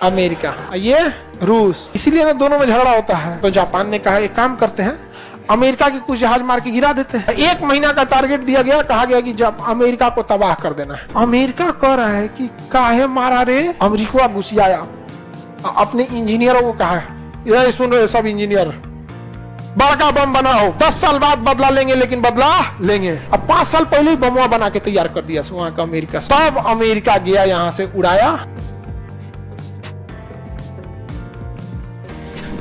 America, ये रूस। इसीलिए ना दोनों में झगड़ा होता है। तो जापान ने कहा एक काम करते हैं, अमेरिका के कुछ जहाज मार के गिरा देते हैं। 1 महीना का टारगेट दिया गया, कहा गया कि जब अमेरिका को तबाह कर देना है। अमेरिका कह रहा है कि काहे मारा रे, अमेरिका गुस्सियाया, अपने इंजीनियरों को कहा ये सुन रहे सब इंजीनियर, बड़का बम बनाओ, 10 साल बाद बदला लेंगे, लेकिन बदला लेंगे। अब 5 साल पहले ही बमवा बना के तैयार कर दिया वहां का अमेरिका। तब अमेरिका गया यहां से उड़ाया।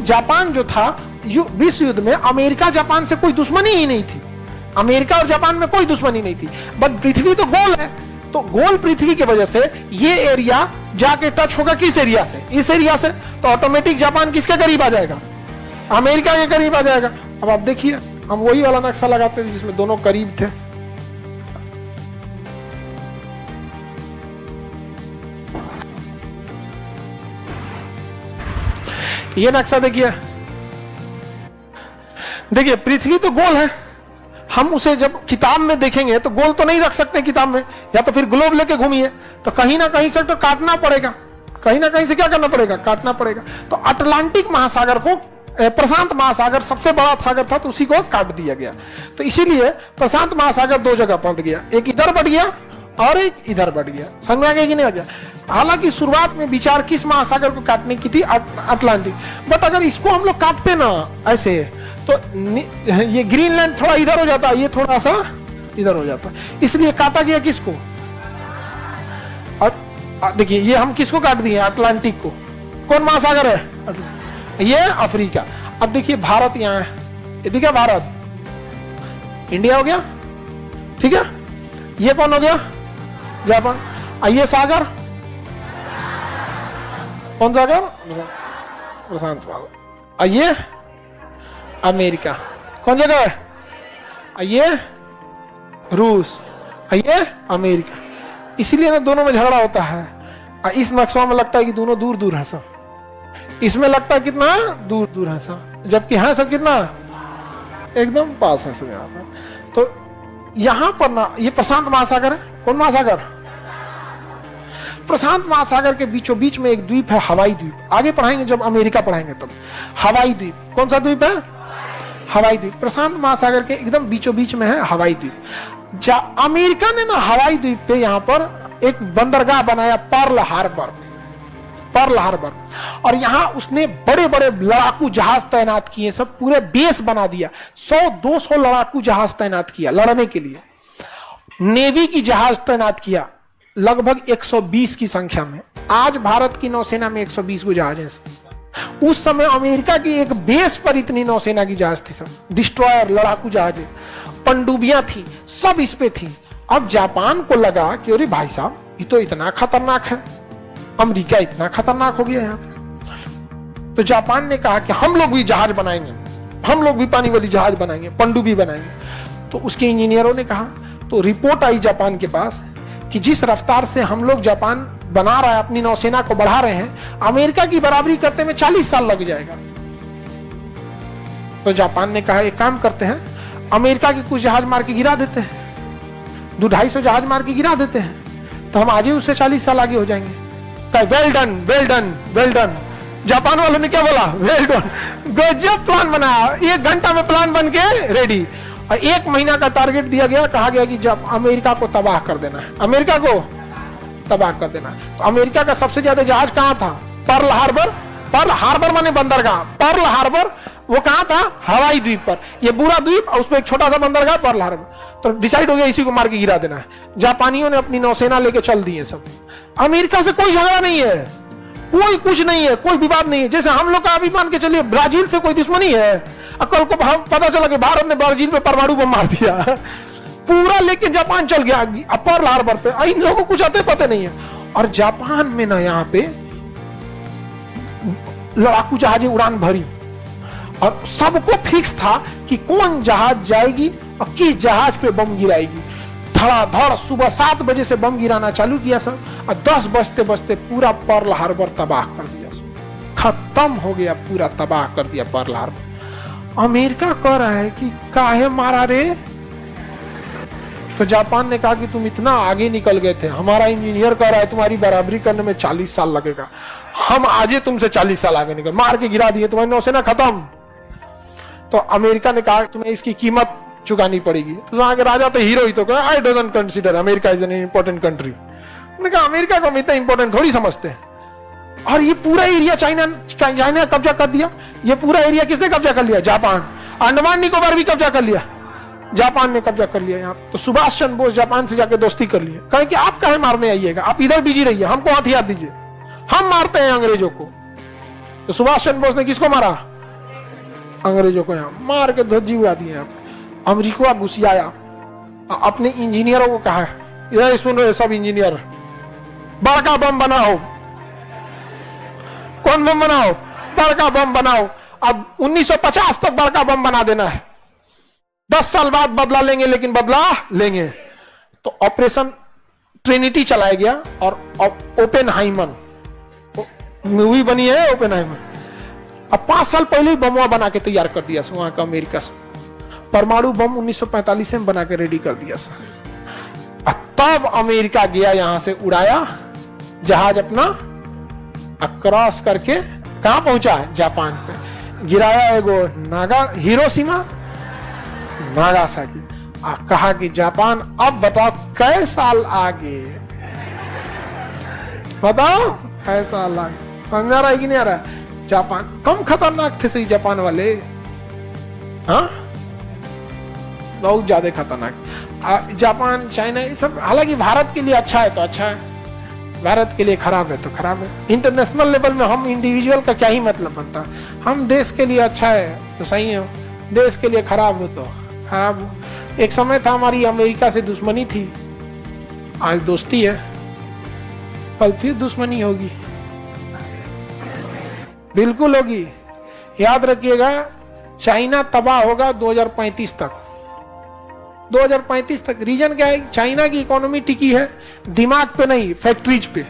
जापान जो था विश्व युद्ध में, अमेरिका जापान से कोई दुश्मनी ही नहीं थी। अमेरिका और जापान में कोई दुश्मनी नहीं थी, बट पृथ्वी तो गोल है, तो गोल पृथ्वी की वजह से ये एरिया जाके टच होगा किस एरिया से, इस एरिया से, तो ऑटोमेटिक जापान किसके करीब आ जाएगा, अमेरिका के करीब आ जाएगा। अब आप देखिए, हम वही वाला नक्शा लगाते थे जिसमें दोनों करीब थे। ये नक्शा देखिए, देखिए पृथ्वी तो गोल है, हम उसे जब किताब में देखेंगे तो गोल तो नहीं रख सकते किताब में, या तो फिर ग्लोब लेके घूमिए, तो कहीं ना कहीं से तो काटना पड़ेगा, कहीं ना कहीं से क्या करना पड़ेगा, काटना पड़ेगा। तो अटलांटिक महासागर को, प्रशांत महासागर सबसे बड़ा सागर था, तो उसी को काट दिया गया। तो इसीलिए प्रशांत महासागर 2 जगह पलट गया, एक इधर बढ़ गया और एक इधर बढ़ गया। समझ में आ गया कि नहीं आ गया? हालांकि शुरुआत में विचार किस महासागर को काटने की थी, अटलांटिक, बट अगर इसको हम लोग काटते ना ऐसे, तो ये ग्रीनलैंड थोड़ा इधर हो जाता, ये थोड़ा सा इधर हो जाता, इसलिए काटा गया किसको। और देखिए ये हम किसको काट दिए, अटलांटिक को। कौन महासागर है, ये अफ्रीका। अब देखिए भारत यहाँ है, ये दिखा भारत, इंडिया हो गया, ठीक है। ये कौन हो गया, जापान। ये सागर कौन सागर, प्रशांत महासागर। ये अमेरिका कौन जगह है, ये रूस, ये अमेरिका। इसीलिए ना दोनों में झगड़ा होता है। इस नक्शा में लगता है कि दोनों दूर दूर है सब, इसमें लगता है कितना दूर दूर है सब, जबकि है सब कितना एकदम पास है सब यहाँ पर। तो यहाँ पर ना ये प्रशांत महासागर है। कौन महासागर, प्रशांत महासागर के बीचों बीच में एक द्वीप है, हवाई द्वीप। आगे पढ़ाएंगे जब अमेरिका पढ़ाएंगे तब। हवाई द्वीप, कौन सा द्वीप है, हवाई द्वीप। प्रशांत महासागर के एकदम बीचों बीच में है हवाई द्वीप। अमेरिका ने ना हवाई द्वीप पे यहाँ पर एक बंदरगाह बनाया, पर्ल हार्बर, पर्ल हार्बर। और यहाँ उसने बड़े बड़े लड़ाकू जहाज तैनात किए, सब पूरे बेस बना दिया। 100-200 लड़ाकू जहाज तैनात किया लड़ने के लिए। नेवी की जहाज तैनात किया लगभग 120 की संख्या में। आज भारत की नौसेना में 120 को जहाज हैं। उस समय अमेरिका की एक बेस पर इतनी नौसेना की जहाज थी, सब डिस्ट्रॉयर, लड़ाकू जहाज, पनडुब्बियां थी, सब इस पे थी। अब जापान को लगा कि अरे भाई साहब ये तो इतना खतरनाक है, अमेरिका इतना खतरनाक हो गया यहाँ पे। तो जापान ने कहा कि हम लोग भी जहाज बनाएंगे, हम लोग भी पानी वाली जहाज बनाएंगे, पनडुब्बी बनाएंगे। तो उसके इंजीनियरों ने कहा, तो रिपोर्ट आई जापान के पास कि जिस रफ्तार से हम लोग जापान बना रहा है, अपनी नौसेना को बढ़ा रहे हैं, अमेरिका की बराबरी करते में 40 साल लग जाएगा। तो जापान ने कहा एक काम करते हैं, अमेरिका के कुछ जहाज मार के गिरा देते हैं, 200-250 जहाज मार के गिरा देते हैं, तो हम आज ही उससे 40 साल आगे हो जाएंगे। Well done, well done, well done. Japan वालों ने क्या बोला, वेल डन, गजब प्लान बनाया। 1 घंटा में प्लान बन के रेडी। और 1 महीना का टारगेट दिया गया, कहा गया कि जब अमेरिका को तबाह कर देना है, अमेरिका को तबाह कर देना है। तो अमेरिका का सबसे ज्यादा जहाज कहां था, पर्ल हार्बर। पर्ल हार्बर माने बंदरगाह, पर्ल हार्बर वो कहां था, हवाई द्वीप पर। ये पूरा द्वीप और उसमें एक छोटा सा बंदरगाह पर्ल हार्बर। तो डिसाइड हो गया इसी को मार के गिरा देना है। जापानियों ने अपनी नौसेना लेके चल दिए सब। अमेरिका से कोई झगड़ा नहीं है, कोई कुछ नहीं है, कोई विवाद नहीं है। जैसे हम लोग का अभी मान के चलिए ब्राजील से कोई दुश्मनी है, कल को पता चला कि भारत ने ब्राजील पे परमाणु बम मार दिया, पूरा लेके जापान चल गया पर्ल हार्बर पे। इन लोगों को कुछ आते पता नहीं है। और जापान में ना यहाँ पे लड़ाकू जहाजें उड़ान भरी, और सबको फिक्स था कि कौन जहाज जाएगी और किस जहाज पे बम गिराएगी। धड़ाधड़ सुबह 7 बजे से बम गिराना चालू किया सर, और 10 बजते बजते पूरा पर्ल हार्बर तबाह कर दिया सर, खत्म हो गया, पूरा तबाह कर दिया पर्ल हार्बर। अमेरिका कह रहा है कि काहे मारा रे। तो जापान ने कहा कि तुम इतना आगे निकल गए थे, हमारा इंजीनियर कह रहा है तुम्हारी बराबरी करने में 40 साल लगेगा। हम आजे तुमसे 40 साल आगे निकल, मार के गिरा दिए, तुम्हारी नौसेना खत्म। तो अमेरिका ने कहा तुम्हें इसकी कीमत चुकानी पड़ेगी। तो वहां के राजा तो हीरो ही तो कहा, I doesn't consider America is an important country. उन्होंने कहा अमेरिका को हम इतना इंपॉर्टेंट थोड़ी समझते हैं। और ये पूरा एरिया चाइना ने कब्जा कर दिया। ये पूरा एरिया किसने कब्जा कर लिया? जापान। अंडमान निकोबार भी कब्जा कर लिया, जापान ने कब्जा कर लिया यहाँ। तो सुभाष चंद्र बोस जापान से जाके दोस्ती कर लिए, कहे कि आप काहे मारने आइएगा, आप इधर बिजी रहिए, हमको हथियार दीजिए, हम मारते हैं अंग्रेजों को। तो सुभाष चंद्र बोस ने किसको मारा? अंग्रेजों को। यहाँ मार के ध्वजी उड़ा दिए। यहाँ पे अमेरिका घुसियाया, अपने इंजीनियरों को कहा ये सुनो ये सब इंजीनियर, बड़का बम बनाओ। कौन बम बनाओ? बड़का बम बनाओ। अब 1950 तक बड़का बम बना देना है, 10 साल बाद बदला लेंगे, लेकिन बदला लेंगे। तो ऑपरेशन ट्रिनिटी चलाया गया और ओपेनहाइमर मूवी बनी है, ओपेनहाइमर। अब 5 साल पहले ही बमवा बना के तैयार कर दिया वहां का अमेरिका से। परमाणु बम 1945 में बना के रेडी कर दिया सर। तब अमेरिका गया, यहां से उड़ाया जहाज अपना, अक्रॉस करके कहां पहुंचा? जापान पे गिराया एगो हिरोशिमा नागासाकी। कहा कि जापान अब बताओ कै साल आगे, बताओ कै साल आगे। समझा रहा है कि नहीं आ रहा? जापान कम खतरनाक थे सही जापान वाले, हाँ बहुत ज्यादा खतरनाक। जापान, चाइना, ये सब हालांकि भारत के लिए अच्छा है तो अच्छा है, भारत के लिए खराब है तो खराब है। इंटरनेशनल लेवल में हम इंडिविजुअल का क्या ही मतलब बनता। हम देश के लिए अच्छा है तो सही है, देश के लिए खराब हो तो खराब हो। एक समय था हमारी अमेरिका से दुश्मनी थी, आज दोस्ती है, कल फिर दुश्मनी होगी, बिल्कुल होगी। याद रखिएगा चाइना तबाह होगा 2035 तक, 2035 तक। रीजन क्या है? चाइना की इकोनॉमी टिकी है दिमाग पे नहीं, फैक्ट्रीज पे।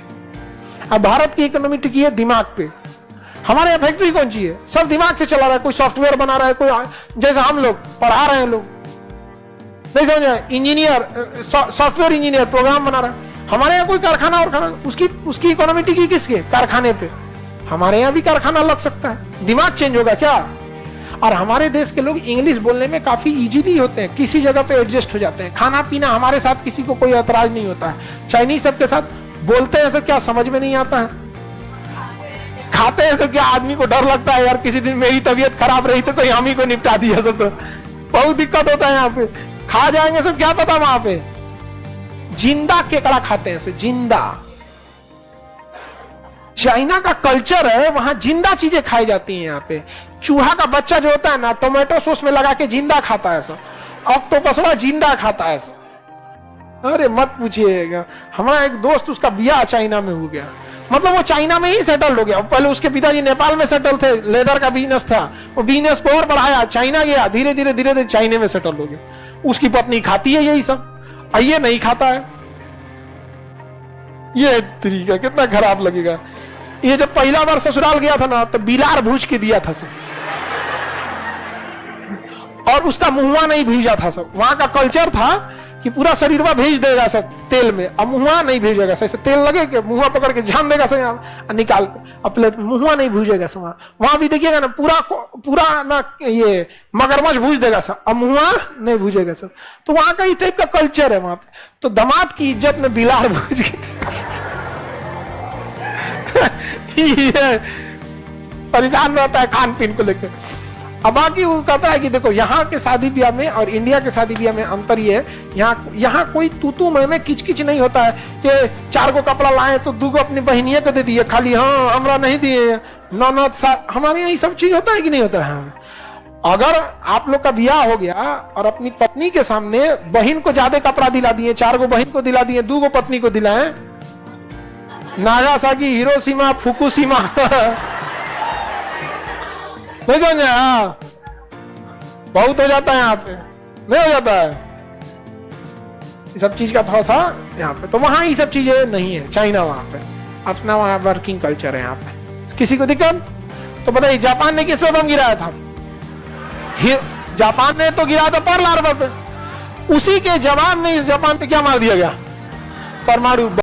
अब भारत की इकोनॉमी टिकी है दिमाग पे। हमारे यहाँ फैक्ट्री कौन सी है? सब दिमाग से चला रहा है। कोई सॉफ्टवेयर बना रहा है, कोई जैसे हम लोग पढ़ा रहे हैं, लोग नहीं समझ, इंजीनियर, सॉफ्टवेयर इंजीनियर प्रोग्राम बना रहा है। हमारे यहाँ कोई कारखाना और खाना, उसकी इकोनॉमी टिकी किसके? कारखाने पे। हमारे यहाँ भी कारखाना लग सकता है, दिमाग चेंज होगा क्या? और हमारे देश के लोग इंग्लिश बोलने में काफी इजीली होते हैं, किसी जगह पे एडजस्ट हो जाते हैं। खाना पीना हमारे साथ किसी को कोई ऐतराज नहीं होता है। चाइनीज सबके साथ बोलते हैं ऐसा, क्या समझ में नहीं आता है? खाते हैं ऐसा, क्या आदमी को डर लगता है यार किसी दिन मेरी तबीयत खराब रही तो कोई हम ही को निपटा दिया सब, तो बहुत दिक्कत होता है यहाँ पे। खा जाएंगे सब, क्या पता वहां पे जिंदा केकड़ा खाते हैं, जिंदा। चाइना का कल्चर है, वहां जिंदा चीजें खाई जाती हैं। यहाँ पे चूहा का बच्चा जो होता है ना, टोमेटो सॉस में लगा के जिंदा खाता है सब। ऑक्टोपस जिंदा खाता है सब। अरे मत पूछिएगा, हमारा एक दोस्त, उसका ब्याह चाइना में हो गया, मतलब वो चाइना में ही सेटल हो गया। पहले उसके पिताजी नेपाल में सेटल थे, लेदर का बिजनेस था, वो बिजनेस को और बढ़ाया, चाइना गया, धीरे धीरे चाइना में सेटल हो गया। उसकी पत्नी खाती है यही सब, ये नहीं खाता है। ये तरीका कितना खराब लगेगा। ये जब पहला बार ससुराल गया था ना, तो बिलार भूज के दिया था सब, और उसका मुंहवा नहीं भीजा था सब। वहां का कल्चर था कि पूरा शरीरवा भेज देगा सब तेल में, अब मुंहवा नहीं भेजेगा। ऐसे तेल लगे कि मुंहवा पकड़ के झान देगा सब, निकाल प्लेट, मुंहवा नहीं भूजेगा सब। वहां भी देखिएगा ना, पूरा ना ये मगरमच्छ भूज देगा सब, अब मुंहवा नहीं भूजेगा सब। तो वहां का इस टाइप का कल्चर है वहां पे। तो दामाद की इज्जत में बिलार भूज के परेशान रहता है खान पीन को लेकर। अब बाकी वो कहता है कि देखो यहाँ के शादी ब्याह में और इंडिया के शादी ब्याह में अंतर ये है, यहाँ कोई तू में किचकिच नहीं होता है कि 4 को कपड़ा लाए तो 2 को अपनी बहनिया को दे दिए खाली, हाँ हमरा नहीं दिए, ननद। हमारे यहाँ ये सब चीज होता है कि नहीं होता है? अगर आप लोग का ब्याह हो गया और अपनी पत्नी के सामने बहन को ज्यादा कपड़ा दिला दिए, 4 को बहन को दिला दिए, 2 को पत्नी को दिलाए, नागासाकी, हिरोशिमा, फुकुशिमा नहीं समझा? बहुत हो जाता है यहाँ पे, नहीं हो जाता है ये सब चीज का थोड़ा सा यहाँ पे। तो वहां ये सब चीजें नहीं है। चाइना वहां पे अपना वहां वर्किंग कल्चर है। यहाँ पे किसी को दिक्कत? तो बताइए जापान ने किस पे बम गिराया था? जापान ने तो गिराया था पर्ल हार्बर पे, उसी के जवाब में इस जापान पे क्या मार दिया गया? परमाणु।